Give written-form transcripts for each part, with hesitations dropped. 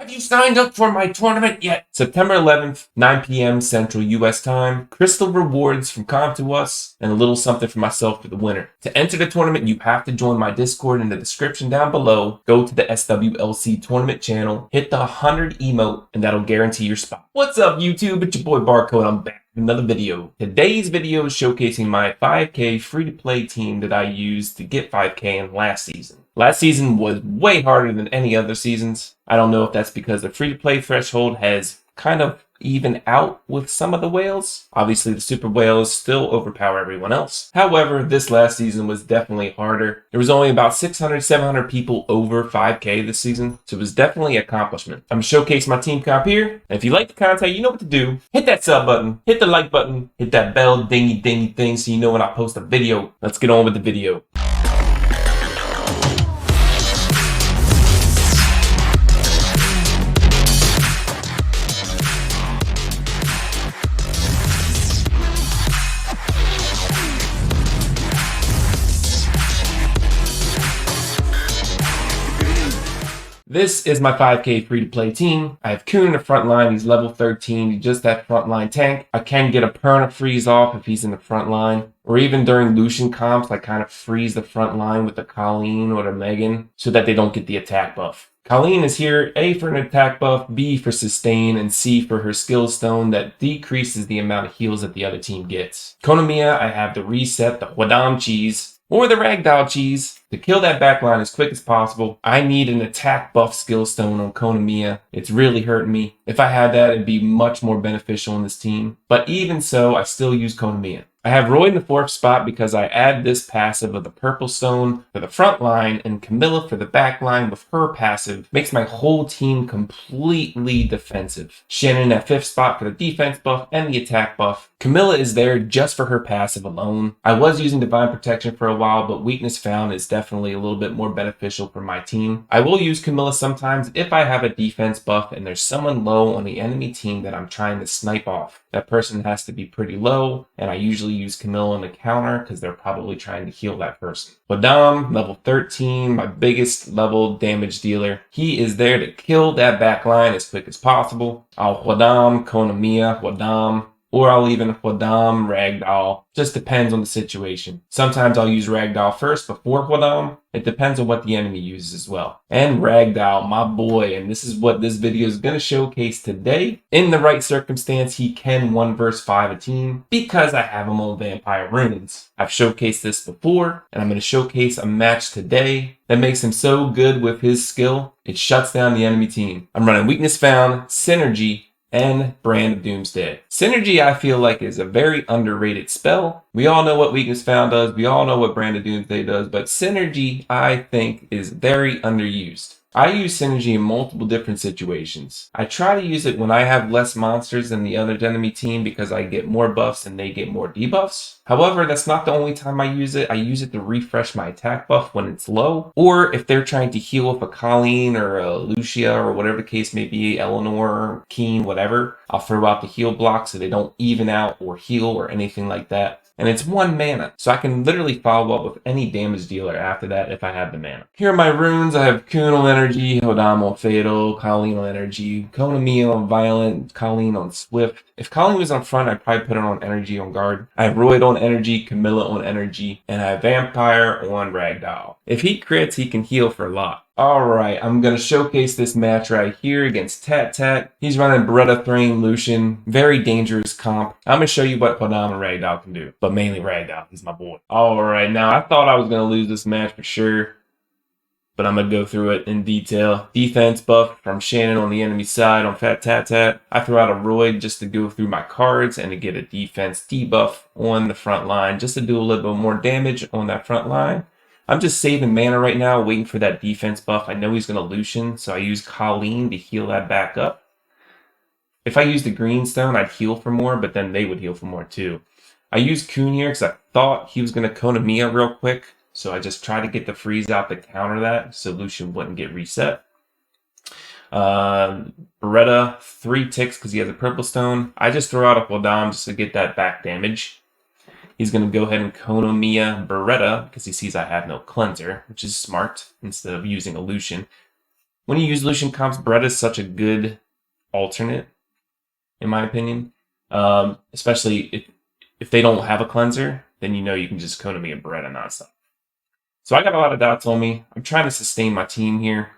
Have you signed up for my tournament yet? September 11th, 9 p.m. Central US time. Crystal rewards from Comp to us and a little something for myself for the winner. To enter the tournament, you have to join my Discord in the description down below. Go to the SWLC tournament channel, hit the 100 emote, and that'll guarantee your spot. What's up, YouTube? It's your boy Barcode. I'm back with another video. Today's video is showcasing my 5K free-to-play team that I used to get 5K in last season. Last season was way harder than any other seasons. I don't know if that's because the free-to-play threshold has kind of evened out with some of the whales. Obviously, the super whales still overpower everyone else. However, this last season was definitely harder. There was only about 600, 700 people over 5K this season, so it was definitely an accomplishment. I'm going to showcase my team comp here, and if you like the content, you know what to do. Hit that sub button, hit the like button, hit that bell dingy thing so you know when I post a video. Let's get on with the video. This is my 5K free-to-play team. I have Coon in the front line. He's level 13. He's just that front line tank. I can get a perna freeze off if he's in the front line. Or even during Lucian comps, I kind of freeze the front line with the Colleen or the Megan so that they don't get the attack buff. Colleen is here, A for an attack buff, B for sustain, and C for her skill stone that decreases the amount of heals that the other team gets. Konamiya, I have to reset the Hwadam cheese or the Ragdoll cheese to kill that backline as quick as possible. I need an attack buff skill stone on Konamiya. It's really hurting me. If I had that, it'd be much more beneficial in this team. But even so, I still use Konamiya. I have Roy in the 4th spot because I add this passive of the purple stone for the front line and Camilla for the back line with her passive. Makes my whole team completely defensive. Shannon at 5th spot for the defense buff and the attack buff. Camilla is there just for her passive alone. I was using Divine Protection for a while, but Weakness Found is definitely a little bit more beneficial for my team. I will use Camilla sometimes if I have a defense buff and there's someone low on the enemy team that I'm trying to snipe off. That person has to be pretty low, and I usually use Camilla on the counter because they're probably trying to heal that person. Hwadam, level 13, my biggest level damage dealer. He is there to kill that back line as quick as possible. I'll Hwadam, Konamiya, Hwadam, or I'll even Hwadam, Ragdoll. Just depends on the situation. Sometimes I'll use Ragdoll first before Hwadam. It depends on what the enemy uses as well. And Ragdoll, my boy, and this is what this video is going to showcase today. In the right circumstance, he can 1 vs 5 a team because I have him on Vampire Runes. I've showcased this before, and I'm going to showcase a match today that makes him so good with his skill, it shuts down the enemy team. I'm running Weakness Found, Synergy, and Brand of Doomsday. Synergy, I feel like, is a very underrated spell. We all know what Weakness Found does. We all know what Brand of Doomsday does. But Synergy, I think, is very underused. I use Synergy in multiple different situations. I try to use it when I have less monsters than the other enemy team because I get more buffs and they get more debuffs. However, that's not the only time I use it. I use it to refresh my attack buff when it's low. Or if they're trying to heal with a Colleen or a Lucia or whatever the case may be, Eleanor, Keen, whatever, I'll throw out the heal block so they don't even out or heal or anything like that. And it's 1 mana, so I can literally follow up with any damage dealer after that if I have the mana. Here are my runes. I have Coon on Energy, Hwadam on Fatal, Colleen on Energy, Konamiya on Violent, Colleen on Swift. If Colleen was on front, I'd probably put it on Energy on Guard. I have Royd on Energy, Camilla on Energy, and I have Vampire on Ragdoll. If he crits, he can heal for a lot. Alright, I'm going to showcase this match right here against Tat Tat. He's running Beretta Thrain Lucian. Very dangerous comp. I'm going to show you what Hwadam and Ragdoll can do. But mainly Ragdoll. He's my boy. Alright, now I thought I was going to lose this match for sure. But I'm going to go through it in detail. Defense buff from Shannon on the enemy side on Fat Tat Tat. I threw out a Royd just to go through my cards and to get a defense debuff on the front line. Just to do a little bit more damage on that front line. I'm just saving mana right now, waiting for that defense buff. I know he's going to Lucian, so I use Colleen to heal that back up. If I used the green stone, I'd heal for more, but then they would heal for more too. I used Coon here because I thought he was going to Konamiya real quick, so I just tried to get the freeze out to counter that so Lucian wouldn't get reset. Beretta, 3 ticks because he has a purple stone. I just throw out a Hwadam just to get that back damage. He's going to go ahead and Konamiya Beretta because he sees I have no cleanser, which is smart instead of using a Lucian. when you use Lucian comps, Brett is such a good alternate, in my opinion. Especially if they don't have a cleanser, then you know you can just Konami and Brett and nonstop. So I got a lot of dots on me. I'm trying to sustain my team here.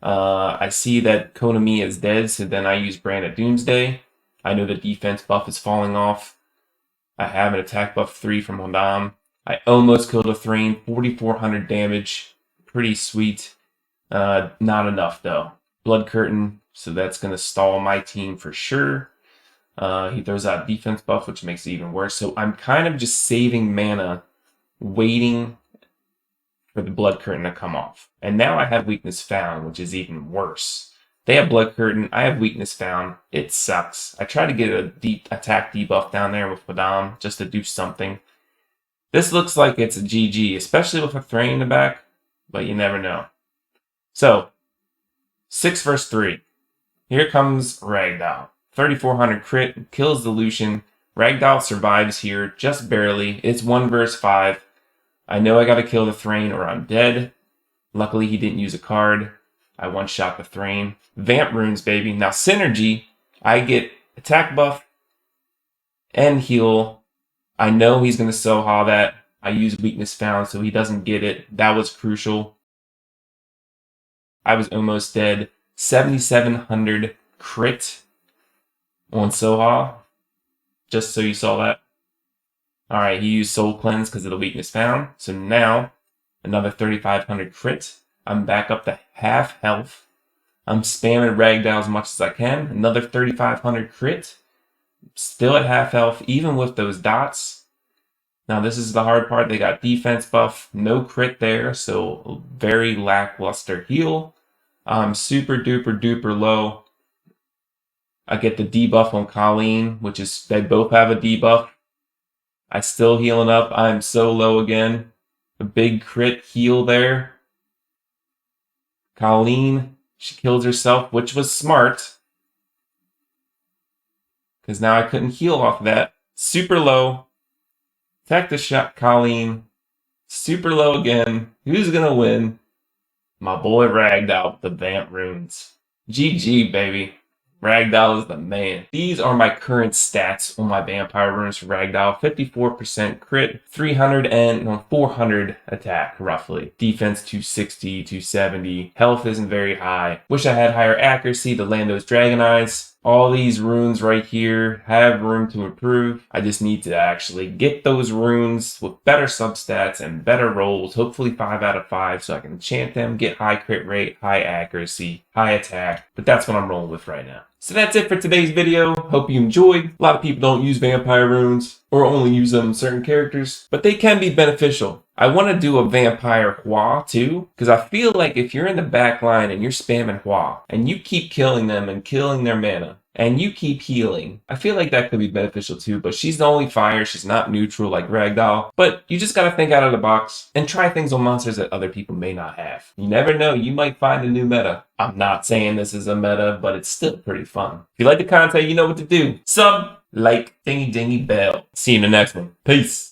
I see that Konami is dead, so then I use Brand at Doomsday. I know the defense buff is falling off. I have an attack buff 3 from Hondam. I almost killed a Thrain, 4,400 damage. Pretty sweet. Not enough though. Blood Curtain, so that's going to stall my team for sure. He throws out defense buff, which makes it even worse. So I'm kind of just saving mana, waiting for the Blood Curtain to come off. And now I have Weakness Found, which is even worse. They have Blood Curtain, I have Weakness Found. It sucks. I tried to get a deep attack debuff down there with Madame just to do something. This looks like it's a GG, especially with a Thrain in the back, but you never know. So, 6 versus 3. Here comes Ragdoll. 3,400 crit, kills the Lucian. Ragdoll survives here, just barely. It's 1 versus 5. I know I gotta kill the Thrain or I'm dead. Luckily he didn't use a card. I one-shot the Thrain. Vamp runes, baby. Now synergy, I get attack buff and heal. I know he's gonna Soha that. I use Weakness Found so he doesn't get it. That was crucial. I was almost dead. 7,700 crit on Soha. Just so you saw that. Alright, he used Soul Cleanse because of the Weakness Found. So now, another 3,500 crit. I'm back up to half health. I'm spamming Ragdoll as much as I can. Another 3,500 crit. Still at half health, even with those dots. Now this is the hard part. They got defense buff. No crit there, so very lackluster heal. I'm super duper duper low. I get the debuff on Colleen, which is, they both have a debuff. I still healing up. I'm so low again. A big crit heal there. Colleen, she kills herself, which was smart. Because now I couldn't heal off of that. Super low. Attack the shot, Colleen. Super low again. Who's gonna win? My boy Ragdoll with the Vamp runes. GG, baby. Ragdoll is the man. These are my current stats on my Vampire runes for Ragdoll. 54% crit, 400 attack, roughly. Defense 260, 270. Health isn't very high. Wish I had higher accuracy to land those Dragon Eyes. All these runes right here have room to improve. I just need to actually get those runes with better substats and better rolls. Hopefully 5 out of 5 so I can enchant them, get high crit rate, high accuracy, high attack. But that's what I'm rolling with right now. So that's it for today's video. Hope you enjoyed. A lot of people don't use Vampire runes or only use them in certain characters, but they can be beneficial. I want to do a Vampire Hua too, because I feel like if you're in the back line and you're spamming Hua, and you keep killing them and killing their mana, and you keep healing, I feel like that could be beneficial too, but she's the only fire, she's not neutral like Ragdoll, but you just gotta think out of the box and try things on monsters that other people may not have. You never know, you might find a new meta. I'm not saying this is a meta, but it's still pretty fun. If you like the content, you know what to do. Sub, like, dingy bell. See you in the next one. Peace.